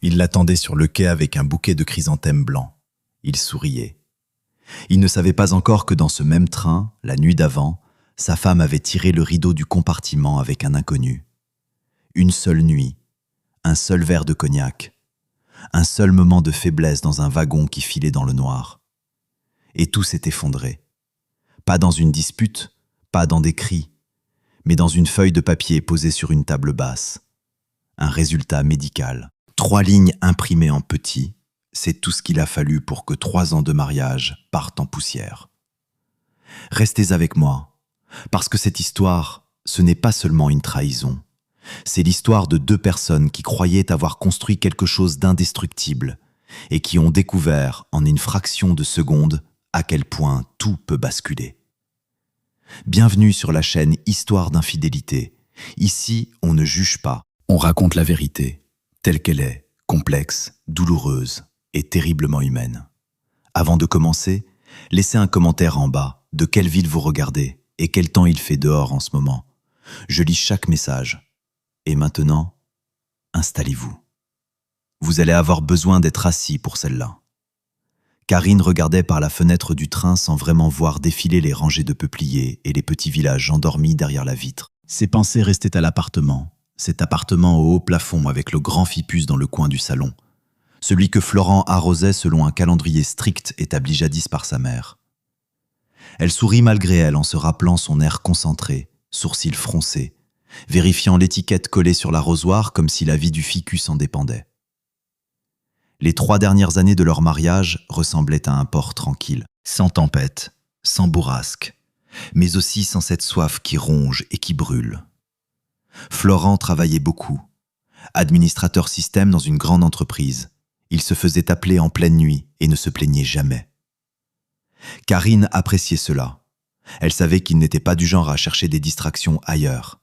Il l'attendait sur le quai avec un bouquet de chrysanthèmes blancs. Il souriait. Il ne savait pas encore que dans ce même train, la nuit d'avant, sa femme avait tiré le rideau du compartiment avec un inconnu. Une seule nuit, un seul verre de cognac, un seul moment de faiblesse dans un wagon qui filait dans le noir. Et tout s'est effondré. Pas dans une dispute, pas dans des cris, mais dans une feuille de papier posée sur une table basse. Un résultat médical. 3 lignes imprimées en petit, c'est tout ce qu'il a fallu pour que 3 ans de mariage partent en poussière. Restez avec moi, parce que cette histoire, ce n'est pas seulement une trahison. C'est l'histoire de 2 personnes qui croyaient avoir construit quelque chose d'indestructible et qui ont découvert en une fraction de seconde à quel point tout peut basculer. Bienvenue sur la chaîne Histoire d'infidélité. Ici, on ne juge pas, on raconte la vérité, telle qu'elle est, complexe, douloureuse et terriblement humaine. Avant de commencer, laissez un commentaire en bas de quelle ville vous regardez et quel temps il fait dehors en ce moment. Je lis chaque message. Et maintenant, installez-vous. Vous allez avoir besoin d'être assis pour celle-là. Karine regardait par la fenêtre du train sans vraiment voir défiler les rangées de peupliers et les petits villages endormis derrière la vitre. Ses pensées restaient à l'appartement, cet appartement au haut plafond avec le grand ficus dans le coin du salon, celui que Florent arrosait selon un calendrier strict établi jadis par sa mère. Elle sourit malgré elle en se rappelant son air concentré, sourcils froncés, vérifiant l'étiquette collée sur l'arrosoir comme si la vie du ficus en dépendait. Les 3 dernières années de leur mariage ressemblaient à un port tranquille, sans tempête, sans bourrasque, mais aussi sans cette soif qui ronge et qui brûle. Florent travaillait beaucoup. Administrateur système dans une grande entreprise, il se faisait appeler en pleine nuit et ne se plaignait jamais. Karine appréciait cela. Elle savait qu'il n'était pas du genre à chercher des distractions ailleurs.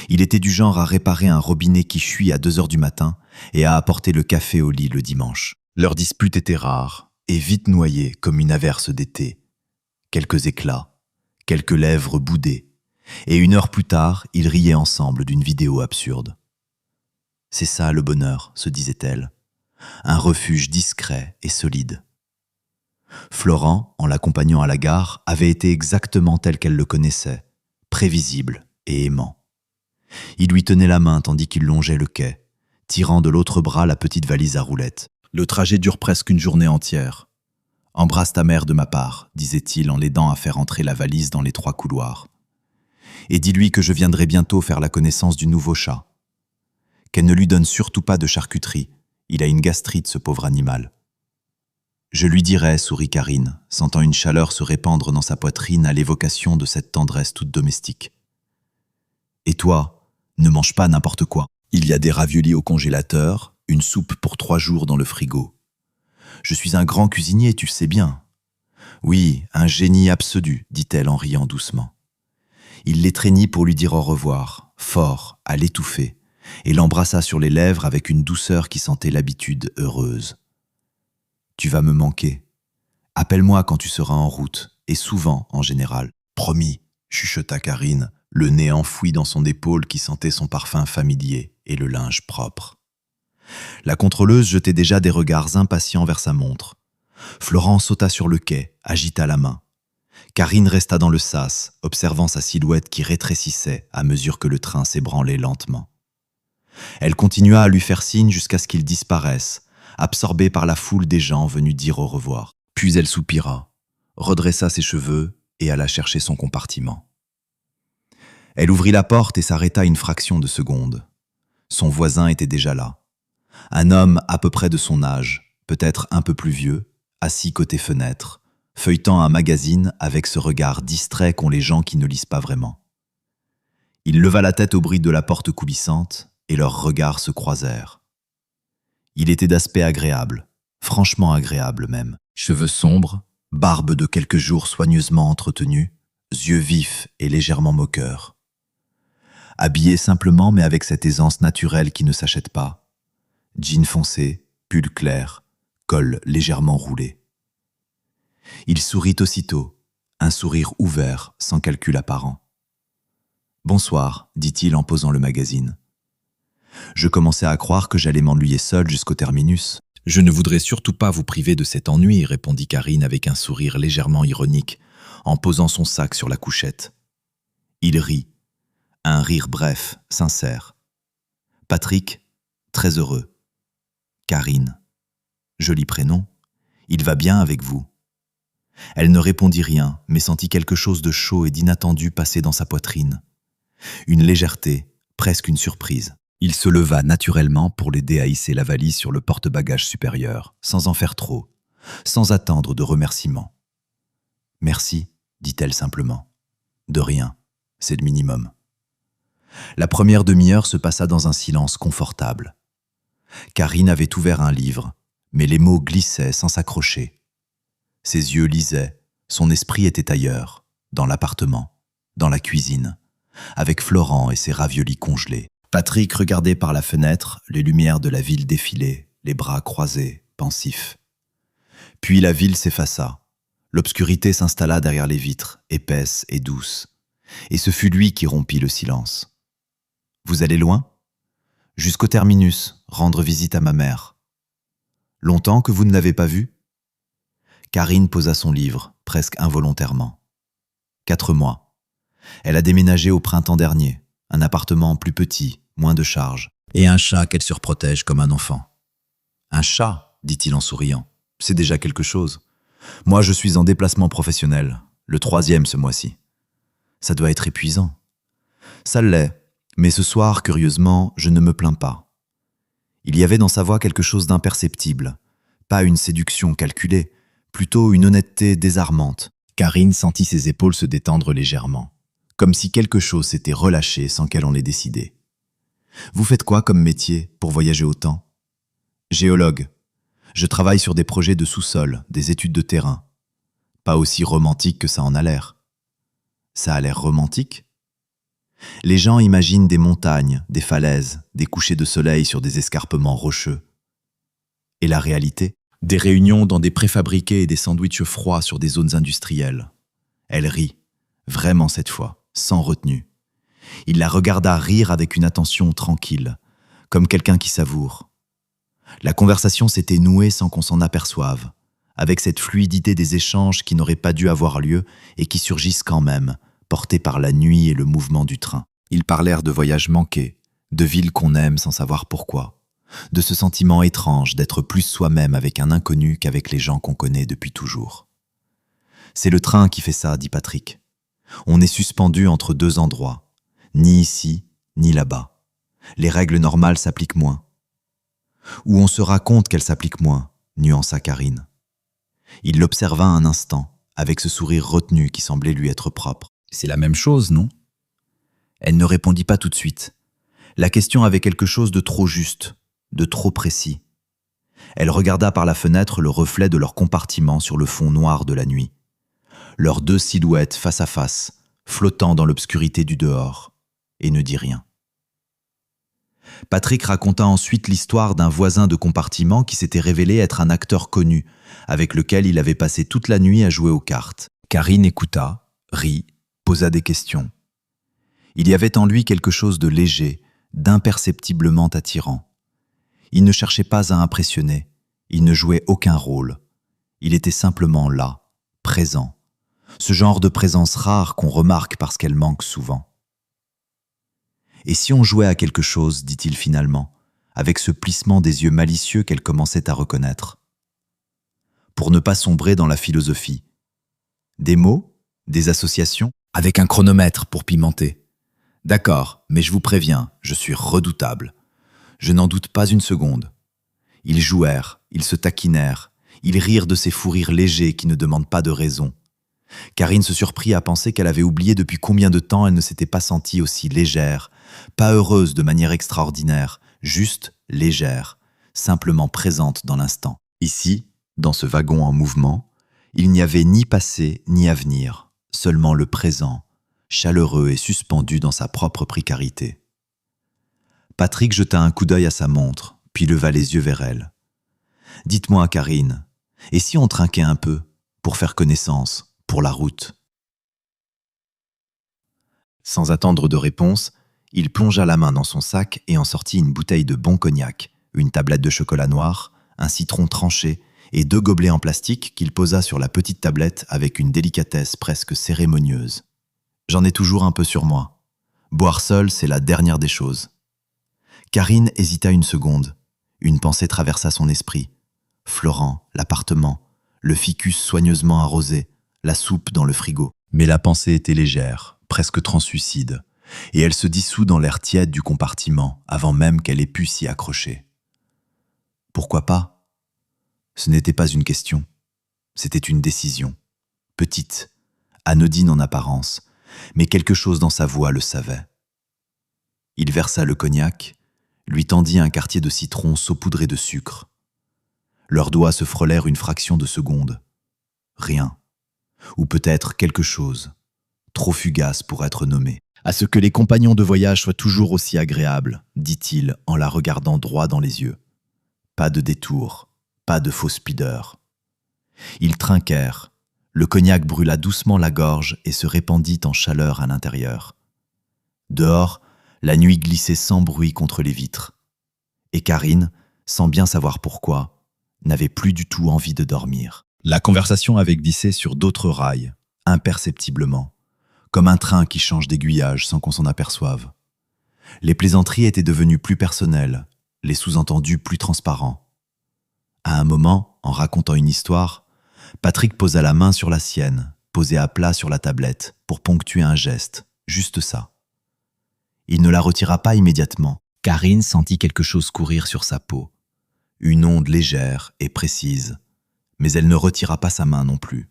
Il était du genre à réparer un robinet qui fuit à 2 heures du matin et à apporter le café au lit le dimanche. Leur dispute était rare et vite noyée comme une averse d'été. Quelques éclats, quelques lèvres boudées, et 1 heure plus tard, ils riaient ensemble d'une vidéo absurde. « C'est ça le bonheur », se disait-elle, un refuge discret et solide. Florent, en l'accompagnant à la gare, avait été exactement tel qu'elle le connaissait, prévisible et aimant. Il lui tenait la main tandis qu'il longeait le quai, tirant de l'autre bras la petite valise à roulettes. « Le trajet dure presque une journée entière. Embrasse ta mère de ma part, disait-il en l'aidant à faire entrer la valise dans les 3 couloirs. Et dis-lui que je viendrai bientôt faire la connaissance du nouveau chat. Qu'elle ne lui donne surtout pas de charcuterie, il a une gastrite ce pauvre animal. Je lui dirai, sourit Karine, sentant une chaleur se répandre dans sa poitrine à l'évocation de cette tendresse toute domestique. Et toi, ne mange pas n'importe quoi. Il y a des raviolis au congélateur, une soupe pour 3 jours dans le frigo. Je suis un grand cuisinier, tu le sais bien. Oui, un génie absolu, dit-elle en riant doucement. Il l'étreignit pour lui dire au revoir, fort, à l'étouffer, et l'embrassa sur les lèvres avec une douceur qui sentait l'habitude heureuse. Tu vas me manquer. Appelle-moi quand tu seras en route, et souvent en général. Promis, chuchota Karine, le nez enfoui dans son épaule qui sentait son parfum familier et le linge propre. La contrôleuse jetait déjà des regards impatients vers sa montre. Florent sauta sur le quai, agita la main. Karine resta dans le sas, observant sa silhouette qui rétrécissait à mesure que le train s'ébranlait lentement. Elle continua à lui faire signe jusqu'à ce qu'il disparaisse, absorbée par la foule des gens venus dire au revoir. Puis elle soupira, redressa ses cheveux et alla chercher son compartiment. Elle ouvrit la porte et s'arrêta une fraction de seconde. Son voisin était déjà là. Un homme à peu près de son âge, peut-être un peu plus vieux, assis côté fenêtre, feuilletant un magazine avec ce regard distrait qu'ont les gens qui ne lisent pas vraiment. Il leva la tête au bruit de la porte coulissante et leurs regards se croisèrent. Il était d'aspect agréable, franchement agréable même. Cheveux sombres, barbe de quelques jours soigneusement entretenue, yeux vifs et légèrement moqueurs. Habillé simplement mais avec cette aisance naturelle qui ne s'achète pas. Jean foncé, pull clair, col légèrement roulé. Il sourit aussitôt, un sourire ouvert, sans calcul apparent. « Bonsoir », dit-il en posant le magazine. Je commençais à croire que j'allais m'ennuyer seul jusqu'au terminus. Je ne voudrais surtout pas vous priver de cet ennui, répondit Karine avec un sourire légèrement ironique, en posant son sac sur la couchette. Il rit, un rire bref, sincère. Patrick, très heureux. Karine, joli prénom, il va bien avec vous. Elle ne répondit rien, mais sentit quelque chose de chaud et d'inattendu passer dans sa poitrine. Une légèreté, presque une surprise. Il se leva naturellement pour l'aider à hisser la valise sur le porte-bagages supérieur, sans en faire trop, sans attendre de remerciements. « Merci », dit-elle simplement. « De rien, c'est le minimum. » La première demi-heure se passa dans un silence confortable. Karine avait ouvert un livre, mais les mots glissaient sans s'accrocher. Ses yeux lisaient, son esprit était ailleurs, dans l'appartement, dans la cuisine, avec Florent et ses raviolis congelés. Patrick regardait par la fenêtre les lumières de la ville défiler, les bras croisés, pensifs. Puis la ville s'effaça. L'obscurité s'installa derrière les vitres, épaisse et douce. Et ce fut lui qui rompit le silence. « Vous allez loin ? » ?»« Jusqu'au terminus, rendre visite à ma mère. »« Longtemps que vous ne l'avez pas vue ?» Karine posa son livre, presque involontairement. « 4 mois. Elle a déménagé au printemps dernier, un appartement plus petit, moins de charges, et un chat qu'elle surprotège comme un enfant. »« Un chat ?» dit-il en souriant. « C'est déjà quelque chose. Moi, je suis en déplacement professionnel, le 3e ce mois-ci. Ça doit être épuisant. » Ça l'est, mais ce soir, curieusement, je ne me plains pas. Il y avait dans sa voix quelque chose d'imperceptible, pas une séduction calculée, plutôt une honnêteté désarmante. Karine sentit ses épaules se détendre légèrement, comme si quelque chose s'était relâché sans qu'elle en l'ait décidé. « Vous faites quoi comme métier pour voyager autant ?»« Géologue. Je travaille sur des projets de sous-sol, des études de terrain. Pas aussi romantique que ça en a l'air. »« Ça a l'air romantique ?» Les gens imaginent des montagnes, des falaises, des couchers de soleil sur des escarpements rocheux. Et la réalité ? Des réunions dans des préfabriqués et des sandwichs froids sur des zones industrielles. Elle rit, vraiment cette fois, sans retenue. Il la regarda rire avec une attention tranquille, comme quelqu'un qui savoure. La conversation s'était nouée sans qu'on s'en aperçoive, avec cette fluidité des échanges qui n'auraient pas dû avoir lieu et qui surgissent quand même, portés par la nuit et le mouvement du train. Ils parlèrent de voyages manqués, de villes qu'on aime sans savoir pourquoi, de ce sentiment étrange d'être plus soi-même avec un inconnu qu'avec les gens qu'on connaît depuis toujours. « C'est le train qui fait ça, dit Patrick. On est suspendu entre 2 endroits, ni ici, ni là-bas. Les règles normales s'appliquent moins. » « Ou on se raconte qu'elles s'appliquent moins, nuança Karine. Il l'observa un instant, avec ce sourire retenu qui semblait lui être propre. « C'est la même chose, non ?» Elle ne répondit pas tout de suite. La question avait quelque chose de trop juste, de trop précis. Elle regarda par la fenêtre le reflet de leur compartiment sur le fond noir de la nuit. Leurs 2 silhouettes face à face, flottant dans l'obscurité du dehors, et ne dit rien. Patrick raconta ensuite l'histoire d'un voisin de compartiment qui s'était révélé être un acteur connu, avec lequel il avait passé toute la nuit à jouer aux cartes. Karine écouta, rit, posa des questions. Il y avait en lui quelque chose de léger, d'imperceptiblement attirant. Il ne cherchait pas à impressionner, il ne jouait aucun rôle. Il était simplement là, présent. Ce genre de présence rare qu'on remarque parce qu'elle manque souvent. « Et si on jouait à quelque chose, dit-il finalement, avec ce plissement des yeux malicieux qu'elle commençait à reconnaître. Pour ne pas sombrer dans la philosophie. Des mots, des associations, avec un chronomètre pour pimenter. D'accord, mais je vous préviens, je suis redoutable. Je n'en doute pas une seconde. » Ils jouèrent, ils se taquinèrent, ils rirent de ces fous rires légers qui ne demandent pas de raison. Karine se surprit à penser qu'elle avait oublié depuis combien de temps elle ne s'était pas sentie aussi légère, pas heureuse de manière extraordinaire, juste légère, simplement présente dans l'instant. Ici, dans ce wagon en mouvement, il n'y avait ni passé ni avenir, seulement le présent, chaleureux et suspendu dans sa propre précarité. Patrick jeta un coup d'œil à sa montre, puis leva les yeux vers elle. « Dites-moi, Karine, et si on trinquait un peu, pour faire connaissance, pour la route ?» Sans attendre de réponse, Il plongea la main dans son sac et en sortit une bouteille de bon cognac, une tablette de chocolat noir, un citron tranché et 2 gobelets en plastique qu'il posa sur la petite tablette avec une délicatesse presque cérémonieuse. « J'en ai toujours un peu sur moi. Boire seul, c'est la dernière des choses. » Karine hésita une seconde. Une pensée traversa son esprit. Florent, l'appartement, le ficus soigneusement arrosé, la soupe dans le frigo. Mais la pensée était légère, presque translucide, et elle se dissout dans l'air tiède du compartiment avant même qu'elle ait pu s'y accrocher. Pourquoi pas? Ce n'était pas une question, c'était une décision. Petite, anodine en apparence, mais quelque chose dans sa voix le savait. Il versa le cognac, lui tendit un quartier de citron saupoudré de sucre. Leurs doigts se frôlèrent une fraction de seconde. Rien. Ou peut-être quelque chose, trop fugace pour être nommé. « À ce que les compagnons de voyage soient toujours aussi agréables, dit-il en la regardant droit dans les yeux. Pas de détour, pas de faux speeder. Ils trinquèrent. Le cognac brûla doucement la gorge et se répandit en chaleur à l'intérieur. Dehors, la nuit glissait sans bruit contre les vitres. Et Karine, sans bien savoir pourquoi, n'avait plus du tout envie de dormir. La conversation avait glissé sur d'autres rails, imperceptiblement, comme un train qui change d'aiguillage sans qu'on s'en aperçoive. Les plaisanteries étaient devenues plus personnelles, les sous-entendus plus transparents. À un moment, en racontant une histoire, Patrick posa la main sur la sienne, posée à plat sur la tablette, pour ponctuer un geste, juste ça. Il ne la retira pas immédiatement. Karine sentit quelque chose courir sur sa peau. Une onde légère et précise, mais elle ne retira pas sa main non plus.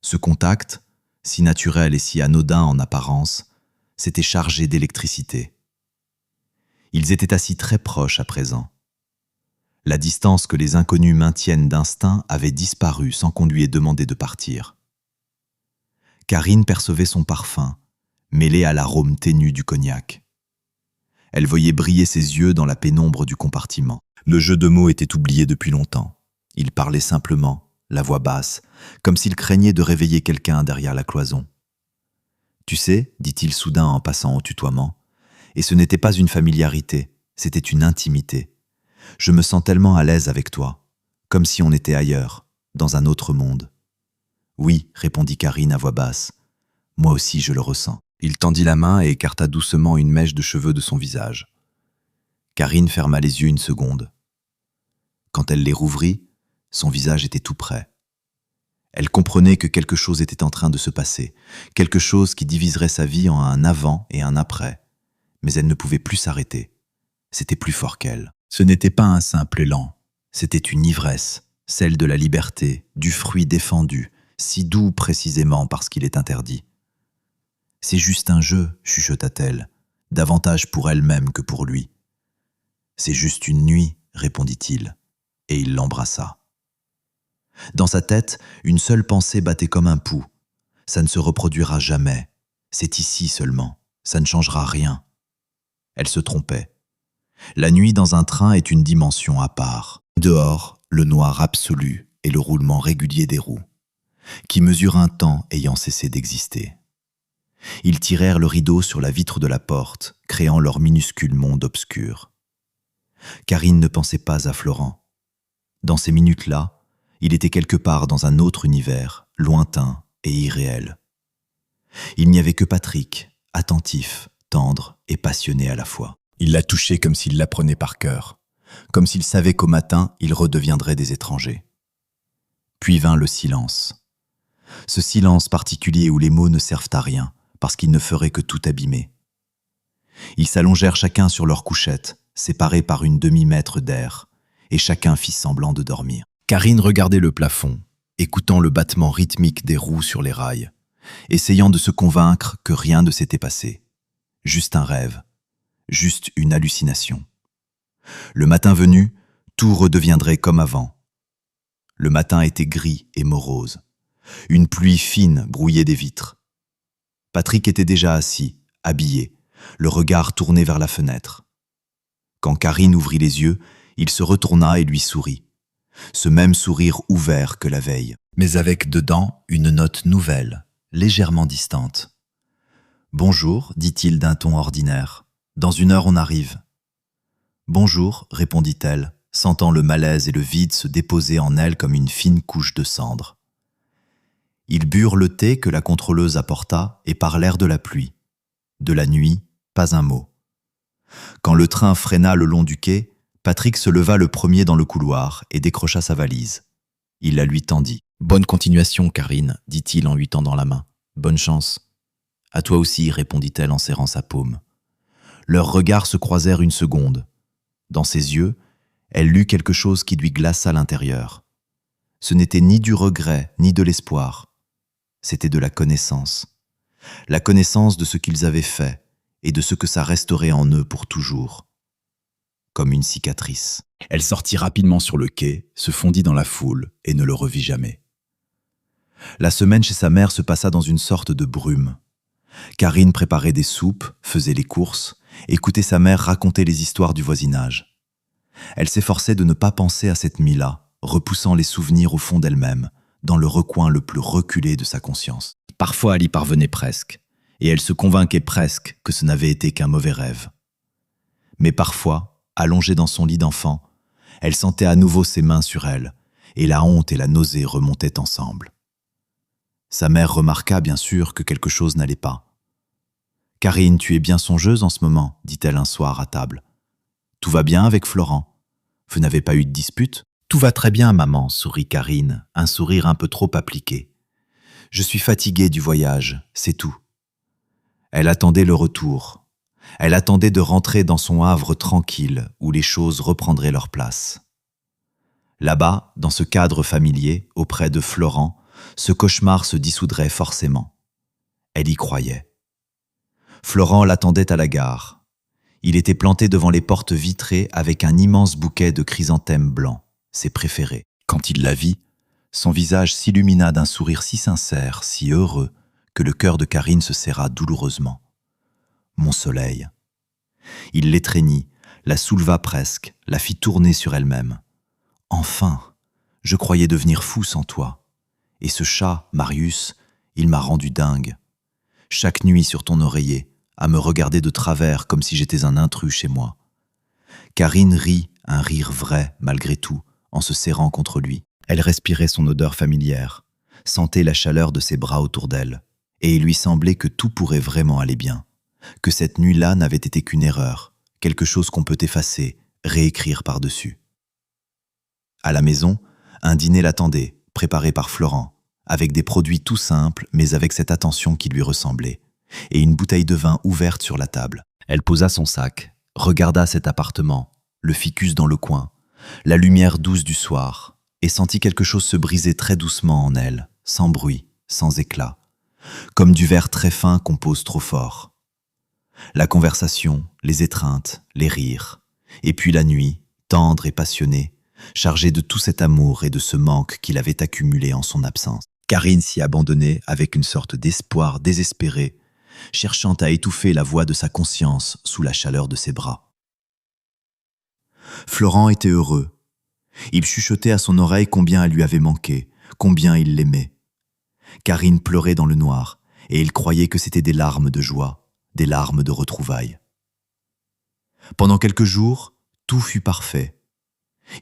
Ce contact, si naturel et si anodin en apparence, s'était chargé d'électricité. Ils étaient assis très proches à présent. La distance que les inconnus maintiennent d'instinct avait disparu sans qu'on lui ait demandé de partir. Karine percevait son parfum, mêlé à l'arôme ténu du cognac. Elle voyait briller ses yeux dans la pénombre du compartiment. Le jeu de mots était oublié depuis longtemps. Il parlait simplement, la voix basse, comme s'il craignait de réveiller quelqu'un derrière la cloison. « Tu sais, dit-il soudain en passant au tutoiement, et ce n'était pas une familiarité, c'était une intimité. Je me sens tellement à l'aise avec toi, comme si on était ailleurs, dans un autre monde. »« Oui, répondit Karine à voix basse, moi aussi je le ressens. » Il tendit la main et écarta doucement une mèche de cheveux de son visage. Karine ferma les yeux une seconde. Quand elle les rouvrit, son visage était tout prêt. Elle comprenait que quelque chose était en train de se passer, quelque chose qui diviserait sa vie en un avant et un après. Mais elle ne pouvait plus s'arrêter. C'était plus fort qu'elle. Ce n'était pas un simple élan, c'était une ivresse, celle de la liberté, du fruit défendu, si doux précisément parce qu'il est interdit. « C'est juste un jeu, chuchota-t-elle, davantage pour elle-même que pour lui. »« C'est juste une nuit, répondit-il, et il l'embrassa. Dans sa tête, une seule pensée battait comme un pouls. Ça ne se reproduira jamais, c'est ici seulement, ça ne changera rien. Elle se trompait. La nuit dans un train est une dimension à part. Dehors, le noir absolu et le roulement régulier des roues, qui mesurent un temps ayant cessé d'exister. Ils tirèrent le rideau sur la vitre de la porte, créant leur minuscule monde obscur. Karine ne pensait pas à Florent. Dans ces minutes-là, il était quelque part dans un autre univers, lointain et irréel. Il n'y avait que Patrick, attentif, tendre et passionné à la fois. Il la touchait comme s'il l'apprenait par cœur, comme s'il savait qu'au matin, ils redeviendraient des étrangers. Puis vint le silence. Ce silence particulier où les mots ne servent à rien, parce qu'ils ne feraient que tout abîmer. Ils s'allongèrent chacun sur leur couchette, séparés par une demi-mètre d'air, et chacun fit semblant de dormir. Karine regardait le plafond, écoutant le battement rythmique des roues sur les rails, essayant de se convaincre que rien ne s'était passé. Juste un rêve, juste une hallucination. Le matin venu, tout redeviendrait comme avant. Le matin était gris et morose. Une pluie fine brouillait des vitres. Patrick était déjà assis, habillé, le regard tourné vers la fenêtre. Quand Karine ouvrit les yeux, il se retourna et lui sourit. Ce même sourire ouvert que la veille, mais avec dedans une note nouvelle, légèrement distante. Bonjour, dit-il d'un ton ordinaire. Dans 1 heure, on arrive. Bonjour, répondit-elle, sentant le malaise et le vide se déposer en elle comme une fine couche de cendre. Ils burent le thé que la contrôleuse apporta et parlèrent de la pluie. De la nuit, pas un mot. Quand le train freina le long du quai, Patrick se leva le premier dans le couloir et décrocha sa valise. Il la lui tendit. « Bonne continuation, Karine, dit-il en lui tendant la main. Bonne chance. »« À toi aussi, répondit-elle en serrant sa paume. Leurs regards se croisèrent une seconde. Dans ses yeux, elle lut quelque chose qui lui glaça l'intérieur. Ce n'était ni du regret, ni de l'espoir. C'était de la connaissance. La connaissance de ce qu'ils avaient fait et de ce que ça resterait en eux pour toujours. Comme une cicatrice. Elle sortit rapidement sur le quai, se fondit dans la foule et ne le revit jamais. La semaine chez sa mère se passa dans une sorte de brume. Karine préparait des soupes, faisait les courses, écoutait sa mère raconter les histoires du voisinage. Elle s'efforçait de ne pas penser à cette Mila, repoussant les souvenirs au fond d'elle-même, dans le recoin le plus reculé de sa conscience. Parfois elle y parvenait presque, et elle se convainquait presque que ce n'avait été qu'un mauvais rêve. Mais parfois, allongée dans son lit d'enfant, elle sentait à nouveau ses mains sur elle, et la honte et la nausée remontaient ensemble. Sa mère remarqua bien sûr que quelque chose n'allait pas. « Karine, tu es bien songeuse en ce moment, dit-elle un soir à table. Tout va bien avec Florent? Vous n'avez pas eu de dispute? » Tout va très bien, maman, sourit Karine, un sourire un peu trop appliqué. Je suis fatiguée du voyage, c'est tout. Elle attendait le retour. Elle attendait de rentrer dans son havre tranquille où les choses reprendraient leur place. Là-bas, dans ce cadre familier, auprès de Florent, ce cauchemar se dissoudrait forcément. Elle y croyait. Florent l'attendait à la gare. Il était planté devant les portes vitrées avec un immense bouquet de chrysanthèmes blancs, ses préférés. Quand il la vit, son visage s'illumina d'un sourire si sincère, si heureux, que le cœur de Karine se serra douloureusement. Mon soleil. Il l'étreignit, la souleva presque, la fit tourner sur elle-même. Enfin, je croyais devenir fou sans toi. Et ce chat, Marius, il m'a rendu dingue. Chaque nuit sur ton oreiller, à me regarder de travers comme si j'étais un intrus chez moi. Karine rit, un rire vrai malgré tout, en se serrant contre lui. Elle respirait son odeur familière, sentait la chaleur de ses bras autour d'elle, et il lui semblait que tout pourrait vraiment aller bien, que cette nuit-là n'avait été qu'une erreur, quelque chose qu'on peut effacer, réécrire par-dessus. À la maison, un dîner l'attendait, préparé par Florent, avec des produits tout simples mais avec cette attention qui lui ressemblait, et une bouteille de vin ouverte sur la table. Elle posa son sac, regarda cet appartement, le ficus dans le coin, la lumière douce du soir, et sentit quelque chose se briser très doucement en elle, sans bruit, sans éclat, comme du verre très fin qu'on pose trop fort. La conversation, les étreintes, les rires, et puis la nuit, tendre et passionnée, chargée de tout cet amour et de ce manque qu'il avait accumulé en son absence. Karine s'y abandonnait avec une sorte d'espoir désespéré, cherchant à étouffer la voix de sa conscience sous la chaleur de ses bras. Florent était heureux. Il chuchotait à son oreille combien elle lui avait manqué, combien il l'aimait. Karine pleurait dans le noir, et il croyait que c'étaient des larmes de joie, des larmes de retrouvailles. Pendant quelques jours, tout fut parfait.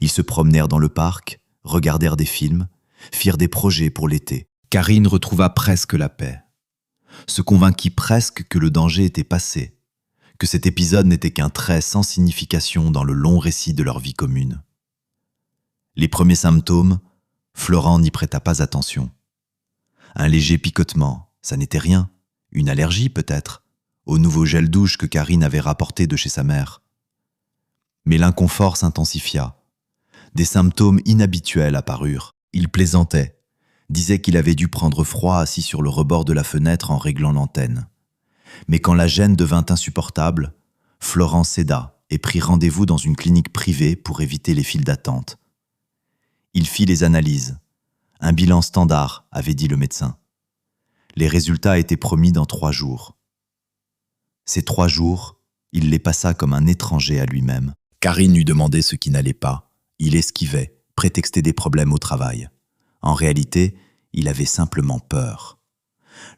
Ils se promenèrent dans le parc, regardèrent des films, firent des projets pour l'été. Karine retrouva presque la paix. Se convainquit presque que le danger était passé, que cet épisode n'était qu'un trait sans signification dans le long récit de leur vie commune. Les premiers symptômes, Florent n'y prêta pas attention. Un léger picotement, ça n'était rien, une allergie peut-être, au nouveau gel douche que Karine avait rapporté de chez sa mère. Mais l'inconfort s'intensifia. Des symptômes inhabituels apparurent. Il plaisantait, disait qu'il avait dû prendre froid assis sur le rebord de la fenêtre en réglant l'antenne. Mais quand la gêne devint insupportable, Florent céda et prit rendez-vous dans une clinique privée pour éviter les files d'attente. Il fit les analyses. Un bilan standard, avait dit le médecin. Les résultats étaient promis dans 3 jours. Ces 3 jours, il les passa comme un étranger à lui-même. Karine lui demandait ce qui n'allait pas. Il esquivait, prétextait des problèmes au travail. En réalité, il avait simplement peur.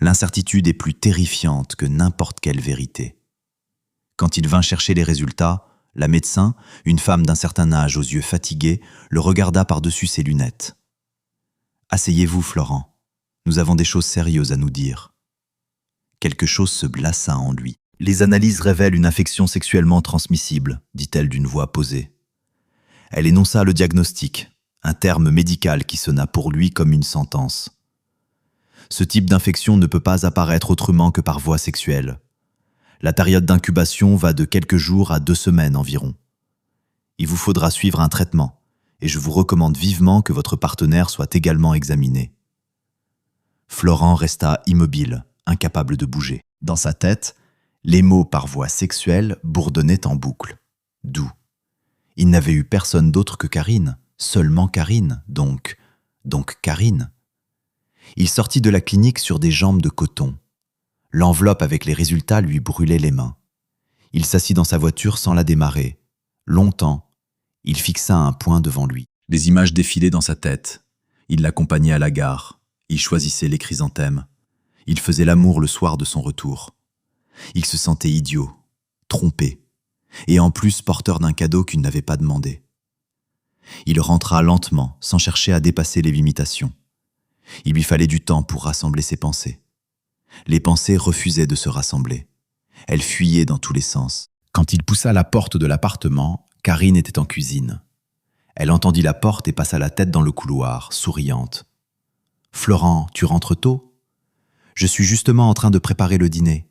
L'incertitude est plus terrifiante que n'importe quelle vérité. Quand il vint chercher les résultats, la médecin, une femme d'un certain âge aux yeux fatigués, le regarda par-dessus ses lunettes. « Asseyez-vous, Florent. Nous avons des choses sérieuses à nous dire. » Quelque chose se glaça en lui. « Les analyses révèlent une infection sexuellement transmissible, dit-elle d'une voix posée. » Elle énonça le diagnostic, un terme médical qui sonna pour lui comme une sentence. Ce type d'infection ne peut pas apparaître autrement que par voie sexuelle. La période d'incubation va de quelques jours à 2 semaines environ. Il vous faudra suivre un traitement, et je vous recommande vivement que votre partenaire soit également examiné. Florent resta immobile, incapable de bouger. Dans sa tête, les mots par voie sexuelle bourdonnaient en boucle. D'où? Il n'avait eu personne d'autre que Karine, seulement Karine, donc Karine. Il sortit de la clinique sur des jambes de coton. L'enveloppe avec les résultats lui brûlait les mains. Il s'assit dans sa voiture sans la démarrer. Longtemps, il fixa un point devant lui. Les images défilaient dans sa tête. Il l'accompagnait à la gare. Il choisissait les chrysanthèmes. Il faisait l'amour le soir de son retour. Il se sentait idiot, trompé, et en plus porteur d'un cadeau qu'il n'avait pas demandé. Il rentra lentement, sans chercher à dépasser les limitations. Il lui fallait du temps pour rassembler ses pensées. Les pensées refusaient de se rassembler. Elles fuyaient dans tous les sens. Quand il poussa la porte de l'appartement, Karine était en cuisine. Elle entendit la porte et passa la tête dans le couloir, souriante. « Florent, tu rentres tôt ? Je suis justement en train de préparer le dîner. »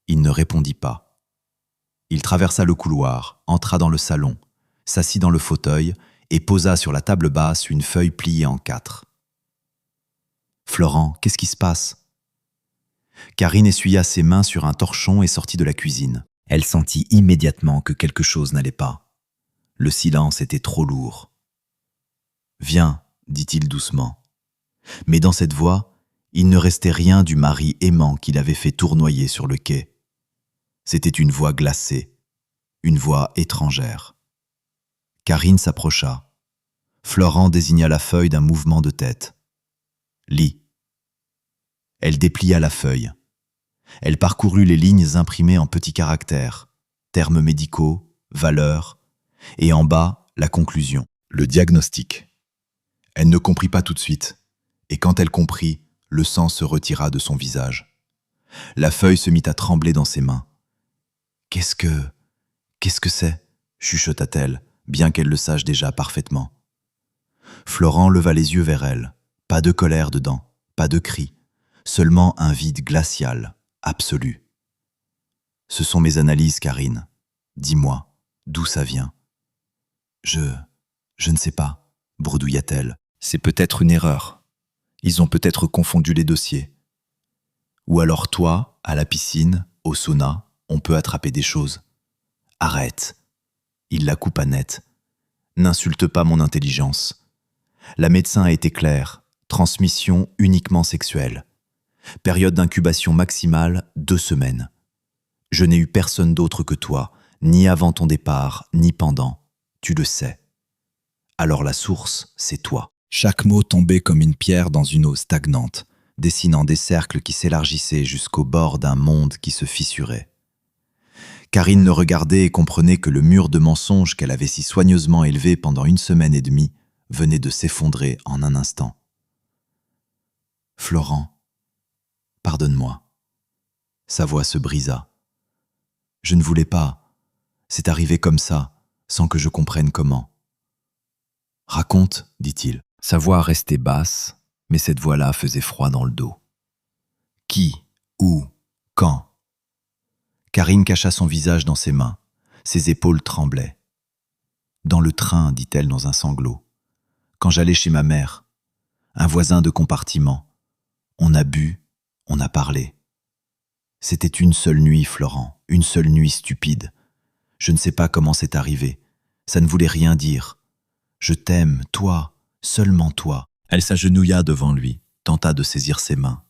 Il ne répondit pas. Il traversa le couloir, entra dans le salon, s'assit dans le fauteuil et posa sur la table basse une feuille pliée en 4. « Florent, qu'est-ce qui se passe ?» Karine essuya ses mains sur un torchon et sortit de la cuisine. Elle sentit immédiatement que quelque chose n'allait pas. Le silence était trop lourd. « Viens, dit-il doucement. » Mais dans cette voix, il ne restait rien du mari aimant qu'il avait fait tournoyer sur le quai. C'était une voix glacée, une voix étrangère. Karine s'approcha. Florent désigna la feuille d'un mouvement de tête. « Lis. » Elle déplia la feuille. Elle parcourut les lignes imprimées en petits caractères, termes médicaux, valeurs, et en bas, la conclusion, le diagnostic. Elle ne comprit pas tout de suite, et quand elle comprit, le sang se retira de son visage. La feuille se mit à trembler dans ses mains. « Qu'est-ce que c'est ?» chuchota-t-elle, bien qu'elle le sache déjà parfaitement. Florent leva les yeux vers elle. Pas de colère dedans, pas de cri, seulement un vide glacial, absolu. « Ce sont mes analyses, Karine. Dis-moi, d'où ça vient ?» Je ne sais pas, bredouilla-t-elle. C'est peut-être une erreur. Ils ont peut-être confondu les dossiers. Ou alors toi, à la piscine, au sauna, on peut attraper des choses. Arrête. Il la coupa net. N'insulte pas mon intelligence. La médecin a été claire. Transmission uniquement sexuelle. Période d'incubation maximale, 2 semaines. Je n'ai eu personne d'autre que toi, ni avant ton départ, ni pendant. Tu le sais. Alors la source, c'est toi. Chaque mot tombait comme une pierre dans une eau stagnante, dessinant des cercles qui s'élargissaient jusqu'au bord d'un monde qui se fissurait. Karine le regardait et comprenait que le mur de mensonges qu'elle avait si soigneusement élevé pendant 1 semaine et demie venait de s'effondrer en un instant. « Florent, pardonne-moi. » Sa voix se brisa. « Je ne voulais pas. C'est arrivé comme ça, sans que je comprenne comment. »« Raconte, dit-il. » Sa voix restait basse, mais cette voix-là faisait froid dans le dos. « Qui? Où? Quand ?» Karine cacha son visage dans ses mains. Ses épaules tremblaient. « Dans le train, dit-elle dans un sanglot. Quand j'allais chez ma mère. Un voisin de compartiment. On a bu, on a parlé. C'était une seule nuit, Florent, une seule nuit stupide. Je ne sais pas comment c'est arrivé. Ça ne voulait rien dire. Je t'aime, toi. Seulement toi. » Elle s'agenouilla devant lui, tenta de saisir ses mains.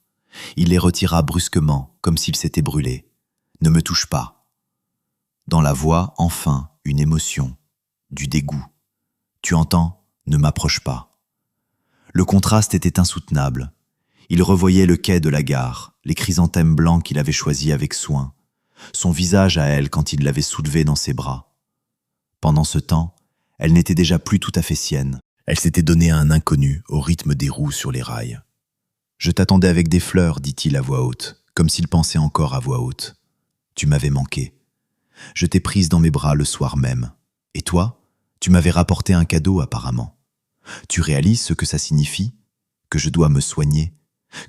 Il les retira brusquement, comme s'il s'était brûlé. « Ne me touche pas. » Dans la voix, enfin, une émotion, du dégoût. « Tu entends ? Ne m'approche pas. » Le contraste était insoutenable. Il revoyait le quai de la gare, les chrysanthèmes blancs qu'il avait choisis avec soin, son visage à elle quand il l'avait soulevée dans ses bras. Pendant ce temps, elle n'était déjà plus tout à fait sienne. Elle s'était donnée à un inconnu au rythme des roues sur les rails. « Je t'attendais avec des fleurs, dit-il à voix haute, comme s'il pensait encore à voix haute. Tu m'avais manqué. Je t'ai prise dans mes bras le soir même. Et toi, tu m'avais rapporté un cadeau apparemment. Tu réalises ce que ça signifie? Que je dois me soigner?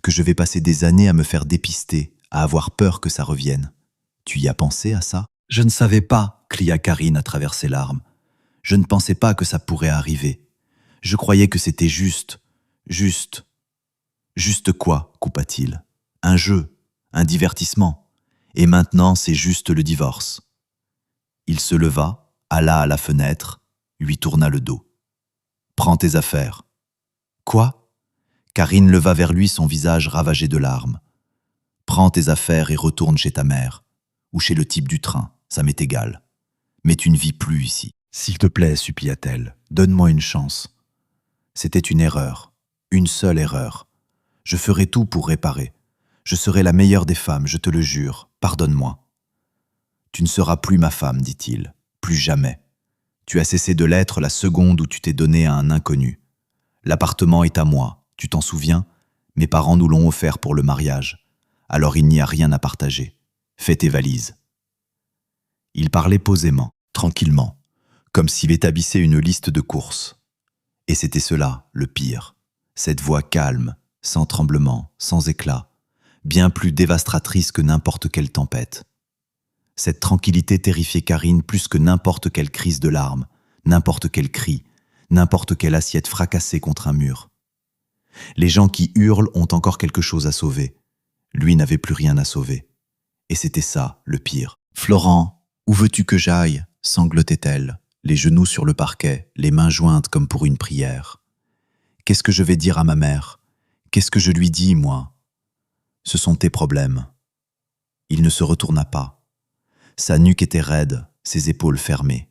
Que je vais passer des années à me faire dépister, à avoir peur que ça revienne? Tu y as pensé à ça? » « Je ne savais pas, cria Karine à travers ses larmes. Je ne pensais pas que ça pourrait arriver. Je croyais que c'était juste. Juste quoi, coupa-t-il? Un jeu, un divertissement. Et maintenant, c'est juste le divorce. Il se leva, alla à la fenêtre, lui tourna le dos. Prends tes affaires. Quoi? Karine leva vers lui son visage ravagé de larmes. Prends tes affaires et retourne chez ta mère, ou chez le type du train, ça m'est égal. Mais tu ne vis plus ici. S'il te plaît, supplia-t-elle, donne-moi une chance. C'était une erreur, une seule erreur. Je ferai tout pour réparer. Je serai la meilleure des femmes, je te le jure. Pardonne-moi. Tu ne seras plus ma femme, dit-il. Plus jamais. Tu as cessé de l'être la seconde où tu t'es donné à un inconnu. L'appartement est à moi, tu t'en souviens? Mes parents nous l'ont offert pour le mariage. Alors il n'y a rien à partager. Fais tes valises. Il parlait posément, tranquillement, comme s'il établissait une liste de courses. Et c'était cela, le pire. Cette voix calme, sans tremblement, sans éclat, bien plus dévastatrice que n'importe quelle tempête. Cette tranquillité terrifiait Karine plus que n'importe quelle crise de larmes, n'importe quel cri, n'importe quelle assiette fracassée contre un mur. Les gens qui hurlent ont encore quelque chose à sauver. Lui n'avait plus rien à sauver. Et c'était ça, le pire. « Florent, où veux-tu que j'aille » sanglotait-elle, les genoux sur le parquet, les mains jointes comme pour une prière. « Qu'est-ce que je vais dire à ma mère? Qu'est-ce que je lui dis, moi? Ce sont tes problèmes. » Il ne se retourna pas. Sa nuque était raide, ses épaules fermées.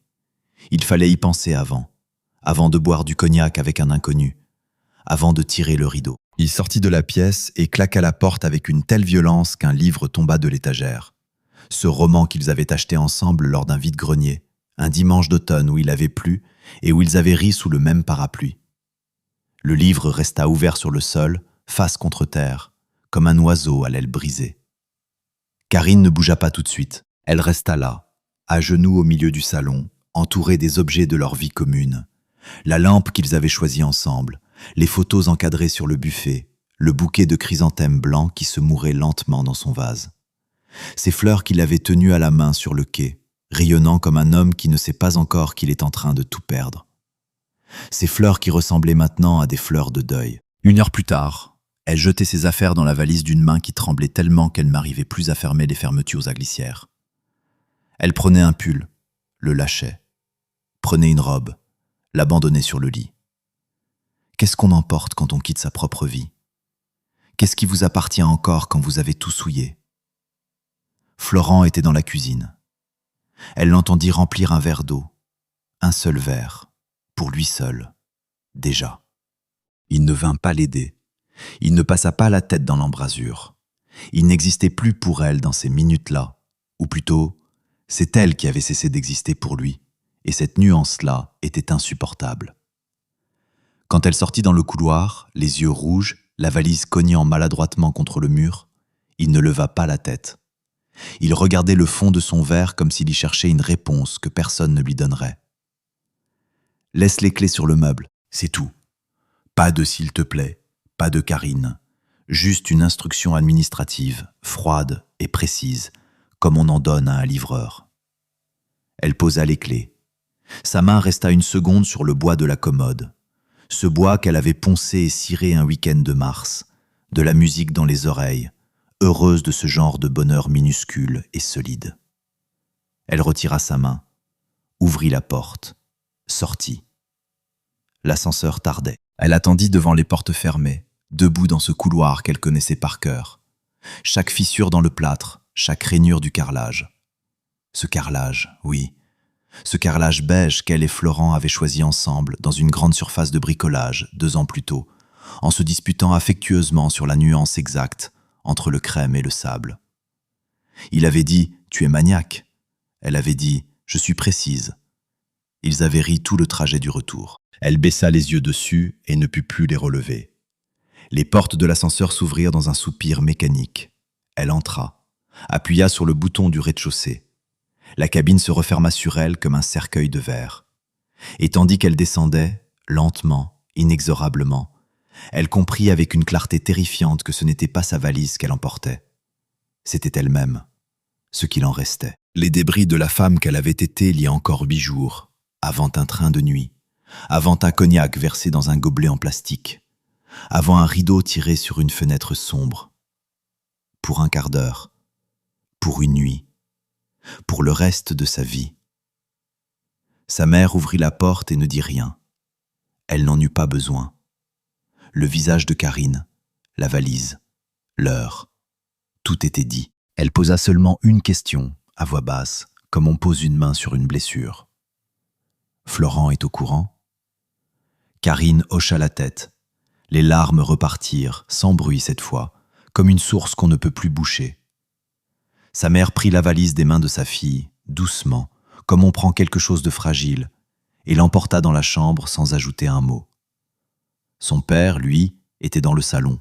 Il fallait y penser avant de boire du cognac avec un inconnu, avant de tirer le rideau. Il sortit de la pièce et claqua la porte avec une telle violence qu'un livre tomba de l'étagère. Ce roman qu'ils avaient acheté ensemble lors d'un vide-grenier, un dimanche d'automne où il avait plu et où ils avaient ri sous le même parapluie. Le livre resta ouvert sur le sol, face contre terre, comme un oiseau à l'aile brisée. Karine ne bougea pas tout de suite. Elle resta là, à genoux au milieu du salon, entourée des objets de leur vie commune. La lampe qu'ils avaient choisie ensemble, les photos encadrées sur le buffet, le bouquet de chrysanthèmes blancs qui se mourait lentement dans son vase. Ces fleurs qu'il avait tenues à la main sur le quai, rayonnant comme un homme qui ne sait pas encore qu'il est en train de tout perdre. Ces fleurs qui ressemblaient maintenant à des fleurs de deuil. 1 heure plus tard, elle jetait ses affaires dans la valise d'une main qui tremblait tellement qu'elle n'arrivait plus à fermer les fermetures à glissière. Elle prenait un pull, le lâchait, prenait une robe, l'abandonnait sur le lit. Qu'est-ce qu'on emporte quand on quitte sa propre vie? Qu'est-ce qui vous appartient encore quand vous avez tout souillé? Florent était dans la cuisine. Elle l'entendit remplir un verre d'eau, un seul verre, pour lui seul, déjà. Il ne vint pas l'aider. Il ne passa pas la tête dans l'embrasure. Il n'existait plus pour elle dans ces minutes-là, ou plutôt, c'est elle qui avait cessé d'exister pour lui, et cette nuance-là était insupportable. Quand elle sortit dans le couloir, les yeux rouges, la valise cognant maladroitement contre le mur, il ne leva pas la tête. Il regardait le fond de son verre comme s'il y cherchait une réponse que personne ne lui donnerait. « Laisse les clés sur le meuble, c'est tout. Pas de s'il te plaît, pas de Karine. Juste une instruction administrative, froide et précise, comme on en donne à un livreur. » Elle posa les clés. Sa main resta une seconde sur le bois de la commode. Ce bois qu'elle avait poncé et ciré un week-end de mars, de la musique dans les oreilles, heureuse de ce genre de bonheur minuscule et solide. Elle retira sa main, ouvrit la porte, sortit. L'ascenseur tardait. Elle attendit devant les portes fermées, debout dans ce couloir qu'elle connaissait par cœur. Chaque fissure dans le plâtre, chaque rainure du carrelage. Ce carrelage, oui, ce carrelage beige qu'elle et Florent avaient choisi ensemble dans une grande surface de bricolage 2 ans plus tôt, en se disputant affectueusement sur la nuance exacte entre le crème et le sable. Il avait dit « Tu es maniaque ». Elle avait dit « Je suis précise ». Ils avaient ri tout le trajet du retour. Elle baissa les yeux dessus et ne put plus les relever. Les portes de l'ascenseur s'ouvrirent dans un soupir mécanique. Elle entra, appuya sur le bouton du rez-de-chaussée. La cabine se referma sur elle comme un cercueil de verre. Et tandis qu'elle descendait, lentement, inexorablement, elle comprit avec une clarté terrifiante que ce n'était pas sa valise qu'elle emportait. C'était elle-même, ce qu'il en restait. Les débris de la femme qu'elle avait été il y a encore 8 jours, avant un train de nuit, avant un cognac versé dans un gobelet en plastique, avant un rideau tiré sur une fenêtre sombre. Pour un quart d'heure, pour une nuit, pour le reste de sa vie. Sa mère ouvrit la porte et ne dit rien. Elle n'en eut pas besoin. Le visage de Karine, la valise, l'heure, tout était dit. Elle posa seulement une question, à voix basse, comme on pose une main sur une blessure. « Florent est au courant ?» Karine hocha la tête. Les larmes repartirent, sans bruit cette fois, comme une source qu'on ne peut plus boucher. Sa mère prit la valise des mains de sa fille, doucement, comme on prend quelque chose de fragile, et l'emporta dans la chambre sans ajouter un mot. Son père, lui, était dans le salon.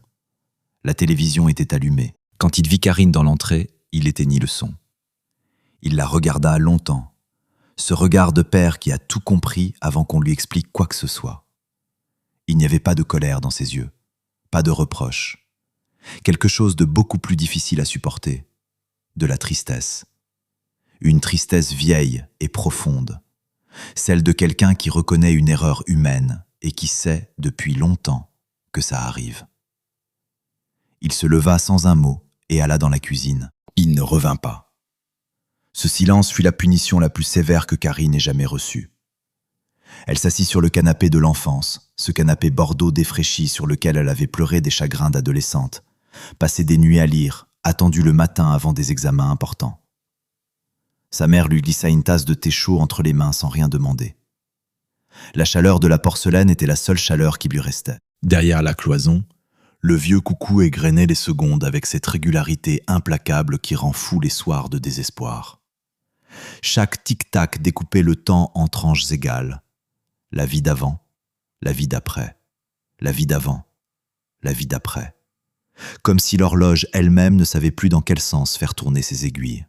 La télévision était allumée. Quand il vit Karine dans l'entrée, il éteignit le son. Il la regarda longtemps, ce regard de père qui a tout compris avant qu'on lui explique quoi que ce soit. Il n'y avait pas de colère dans ses yeux, pas de reproche. Quelque chose de beaucoup plus difficile à supporter, de la tristesse. Une tristesse vieille et profonde, celle de quelqu'un qui reconnaît une erreur humaine et qui sait depuis longtemps que ça arrive. Il se leva sans un mot et alla dans la cuisine. Il ne revint pas. Ce silence fut la punition la plus sévère que Karine ait jamais reçue. Elle s'assit sur le canapé de l'enfance, ce canapé bordeaux défraîchi sur lequel elle avait pleuré des chagrins d'adolescente, passé des nuits à lire, attendu le matin avant des examens importants. Sa mère lui glissa une tasse de thé chaud entre les mains sans rien demander. La chaleur de la porcelaine était la seule chaleur qui lui restait. Derrière la cloison, le vieux coucou égrenait les secondes avec cette régularité implacable qui rend fou les soirs de désespoir. Chaque tic-tac découpait le temps en tranches égales. La vie d'avant, la vie d'après, la vie d'avant, la vie d'après. Comme si l'horloge elle-même ne savait plus dans quel sens faire tourner ses aiguilles.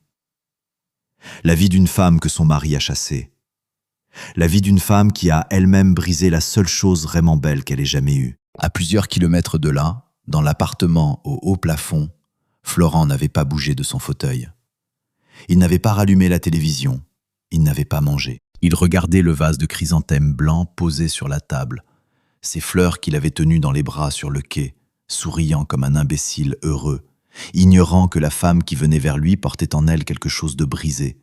La vie d'une femme que son mari a chassée. La vie d'une femme qui a elle-même brisé la seule chose vraiment belle qu'elle ait jamais eue. À plusieurs kilomètres de là, dans l'appartement au haut plafond, Florent n'avait pas bougé de son fauteuil. Il n'avait pas rallumé la télévision, il n'avait pas mangé. Il regardait le vase de chrysanthème blanc posé sur la table, ces fleurs qu'il avait tenues dans les bras sur le quai, souriant comme un imbécile heureux, ignorant que la femme qui venait vers lui portait en elle quelque chose de brisé,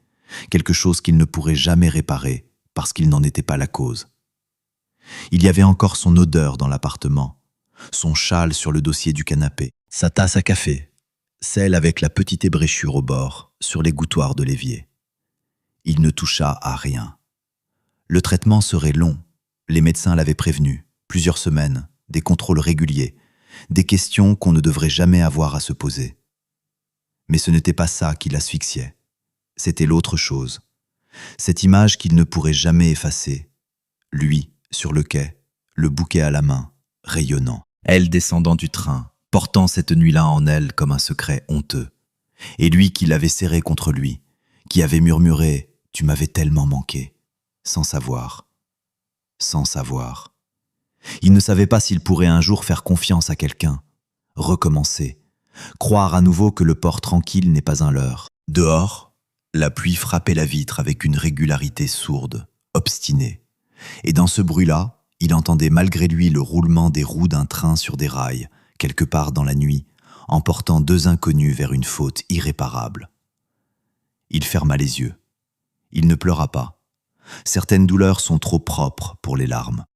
quelque chose qu'il ne pourrait jamais réparer parce qu'il n'en était pas la cause. Il y avait encore son odeur dans l'appartement, son châle sur le dossier du canapé, sa tasse à café, celle avec la petite ébréchure au bord, sur les gouttoirs de l'évier. Il ne toucha à rien. Le traitement serait long, les médecins l'avaient prévenu, plusieurs semaines, des contrôles réguliers, des questions qu'on ne devrait jamais avoir à se poser. Mais ce n'était pas ça qui l'asphyxiait, c'était l'autre chose, cette image qu'il ne pourrait jamais effacer, lui, sur le quai, le bouquet à la main, rayonnant. Elle descendant du train, portant cette nuit-là en elle comme un secret honteux. Et lui qui l'avait serré contre lui, qui avait murmuré « Tu m'avais tellement manqué », sans savoir. Sans savoir. Il ne savait pas s'il pourrait un jour faire confiance à quelqu'un, recommencer, croire à nouveau que le port tranquille n'est pas un leurre. Dehors, la pluie frappait la vitre avec une régularité sourde, obstinée. Et dans ce bruit-là, il entendait malgré lui le roulement des roues d'un train sur des rails, quelque part dans la nuit, emportant 2 inconnus vers une faute irréparable. Il ferma les yeux. Il ne pleura pas. Certaines douleurs sont trop propres pour les larmes.